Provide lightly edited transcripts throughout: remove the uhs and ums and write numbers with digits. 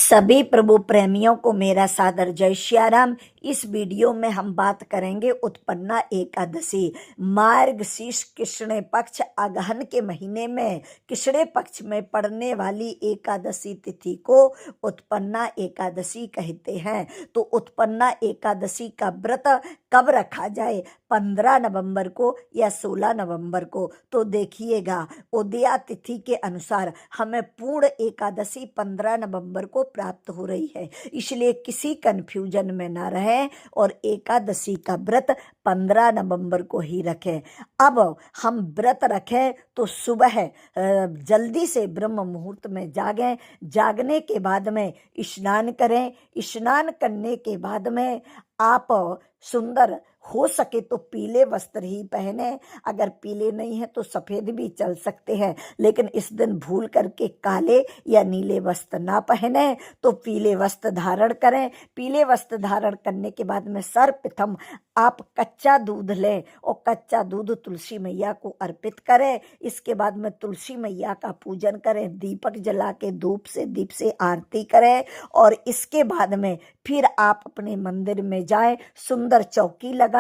सभी प्रभु प्रेमियों को मेरा सादर जय श्याराम। इस वीडियो में हम बात करेंगे उत्पन्ना एकादशी। मार्गशीर्ष कृष्ण पक्ष अगहन के महीने में कृष्ण पक्ष में पड़ने वाली एकादशी तिथि को उत्पन्ना एकादशी कहते हैं। तो उत्पन्ना एकादशी का व्रत कब रखा जाए, 15 नवंबर को या 16 नवंबर को? तो देखिएगा, उदया तिथि के अनुसार हमें पूर्ण एकादशी 15 नवंबर को प्राप्त हो रही है, इसलिए किसी कंफ्यूजन में ना रहें और एकादशी का व्रत 15 नवंबर को ही रखें। अब हम व्रत रखें तो सुबह जल्दी से ब्रह्म मुहूर्त में जागें। जागने के बाद में स्नान करें। स्नान करने के बाद में आप सुंदर हो सके तो पीले वस्त्र ही पहने। अगर पीले नहीं है तो सफेद भी चल सकते हैं, लेकिन इस दिन भूल करके काले या नीले वस्त्र ना पहने तो पीले वस्त्र धारण करें। पीले वस्त्र धारण करने के बाद में सर्वप्रथम आप कच्चा दूध लें और कच्चा दूध तुलसी मैया को अर्पित करें। इसके बाद में तुलसी मैया का पूजन करें, दीपक जला के दीप से आरती करें और इसके बाद में फिर आप अपने मंदिर में जाएं, सुंदर चौकी लगाएं।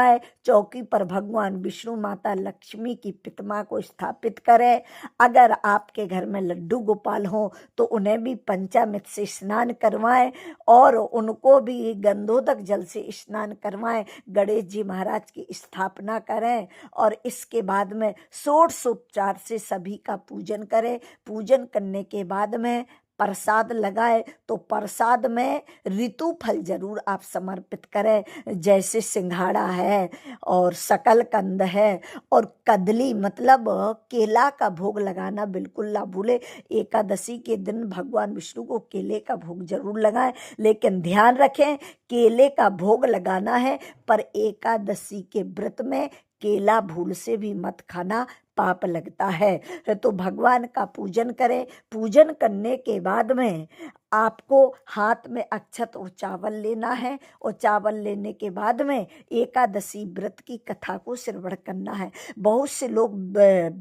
चौकी पर भगवान विष्णु माता लक्ष्मी की प्रतिमा को स्थापित करें। अगर आपके घर में लड्डू गोपाल हो तो उन्हें भी पंचामृत से स्नान करवाएं और उनको भी गंधोदक जल से स्नान करवाएं। गणेश जी महाराज की स्थापना करें और इसके बाद में षोडशोपचार से सभी का पूजन करें। पूजन करने के बाद में प्रसाद लगाए तो प्रसाद में ऋतु फल जरूर आप समर्पित करें, जैसे सिंघाड़ा है और शकलकंद है और कदली मतलब केला का भोग लगाना बिल्कुल ना भूले। एकादशी के दिन भगवान विष्णु को केले का भोग जरूर लगाएं, लेकिन ध्यान रखें केले का भोग लगाना है पर एकादशी के व्रत में केला भूल से भी मत खाना, पाप लगता है। तो भगवान का पूजन करें। पूजन करने के बाद में आपको हाथ में अक्षत और चावल लेना है और चावल लेने के बाद में एकादशी व्रत की कथा को श्रवण करना है। बहुत से लोग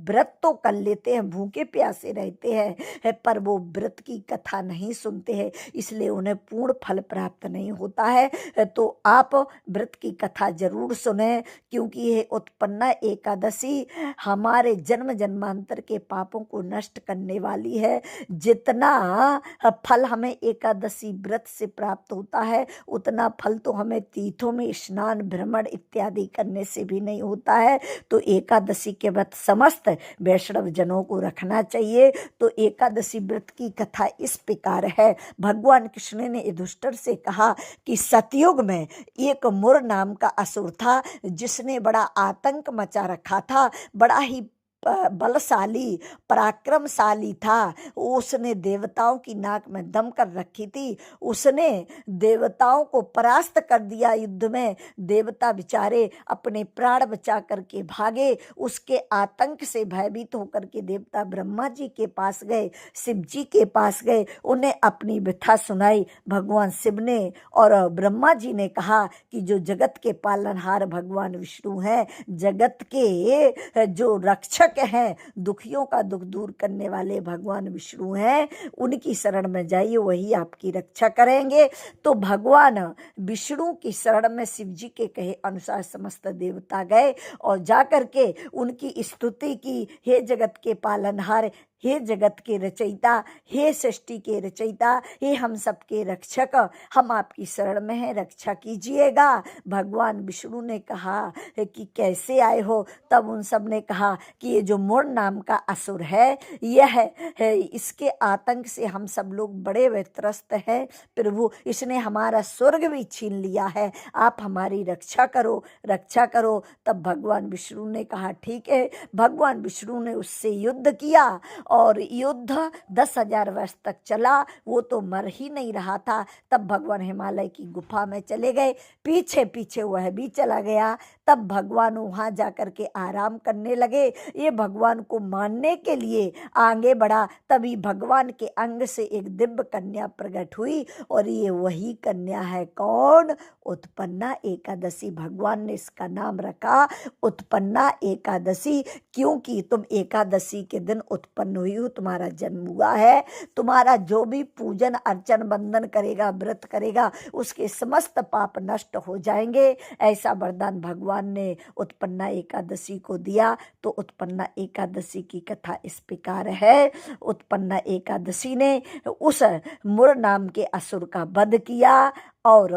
व्रत तो कर लेते हैं, भूखे प्यासे रहते हैं, पर वो व्रत की कथा नहीं सुनते हैं, इसलिए उन्हें पूर्ण फल प्राप्त नहीं होता है। तो आप व्रत की कथा जरूर सुने, क्योंकि यह उत्पन्ना एकादशी हमारे जन्म जन्मांतर के पापों को नष्ट करने वाली है। जितना फल हमें एकादशी व्रत से प्राप्त होता है उतना फल तो हमें तीर्थों में स्नान भ्रमण इत्यादि करने से भी नहीं होता है। तो एकादशी के व्रत समस्त वैष्णव जनों को रखना चाहिए। तो एकादशी व्रत की कथा इस प्रकार है। भगवान कृष्ण ने युधिष्ठिर से कहा कि सतयुग में एक मुर नाम का असुर था, जिसने बड़ा आतंक मचा रखा था, बड़ा ही बलशाली पराक्रमशाली था। उसने देवताओं की नाक में दम कर रखी थी। उसने देवताओं को परास्त कर दिया युद्ध में। देवता बेचारे अपने प्राण बचा करके भागे। उसके आतंक से भयभीत होकर के देवता ब्रह्मा जी के पास गए, शिव जी के पास गए, उन्हें अपनी व्यथा सुनाई भगवान शिव ने। और ब्रह्मा जी ने कहा कि जो जगत के पालनहार भगवान विष्णु हैं, जगत के जो रक्षक हैं, दुखियों का दुख दूर करने वाले भगवान विष्णु हैं, उनकी शरण में जाइए, वही आपकी रक्षा करेंगे। तो भगवान विष्णु की शरण में शिव जी के कहे अनुसार समस्त देवता गए और जाकर के उनकी स्तुति की, हे जगत के पालनहार, हे जगत के रचयिता, हे सृष्टि के रचयिता, हे हम सबके रक्षक, हम आपकी शरण में हैं, रक्षा कीजिएगा। भगवान विष्णु ने कहा कि कैसे आए हो? तब उन सब ने कहा कि ये जो मुर नाम का असुर है, यह है, इसके आतंक से हम सब लोग बड़े व्यत्रस्त हैं। प्रभु, इसने हमारा स्वर्ग भी छीन लिया है, आप हमारी रक्षा करो, रक्षा करो। तब भगवान विष्णु ने कहा ठीक है। भगवान विष्णु ने उससे युद्ध किया और युद्ध 10,000 वर्ष तक चला। वो तो मर ही नहीं रहा था। तब भगवान हिमालय की गुफा में चले गए, पीछे पीछे वह भी चला गया। तब भगवान वहाँ जाकर के आराम करने लगे। ये भगवान को मानने के लिए आगे बढ़ा। तभी भगवान के अंग से एक दिव्य कन्या प्रकट हुई और ये वही कन्या है। कौन? उत्पन्ना एकादशी। भगवान ने इसका नाम रखा उत्पन्ना एकादशी, क्योंकि तुम एकादशी के दिन उत्पन्न हुई हूँ, तुम्हारा जन्म हुआ है, तुम्हारा जो भी पूजन अर्चन बंदन करेगा, व्रत करेगा, उसके समस्त पाप नष्ट हो जाएंगे। ऐसा वरदान भगवान ने उत्पन्ना एकादशी को दिया। तो उत्पन्ना एकादशी की कथा इस प्रकार है। उत्पन्ना एकादशी ने उस मुर नाम के असुर का वध किया और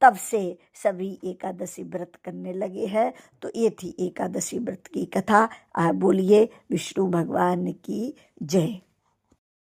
तब से सभी एकादशी व्रत करने लगे हैं। तो ये थी एकादशी व्रत की कथा। बोलिए विष्णु भगवान की जय।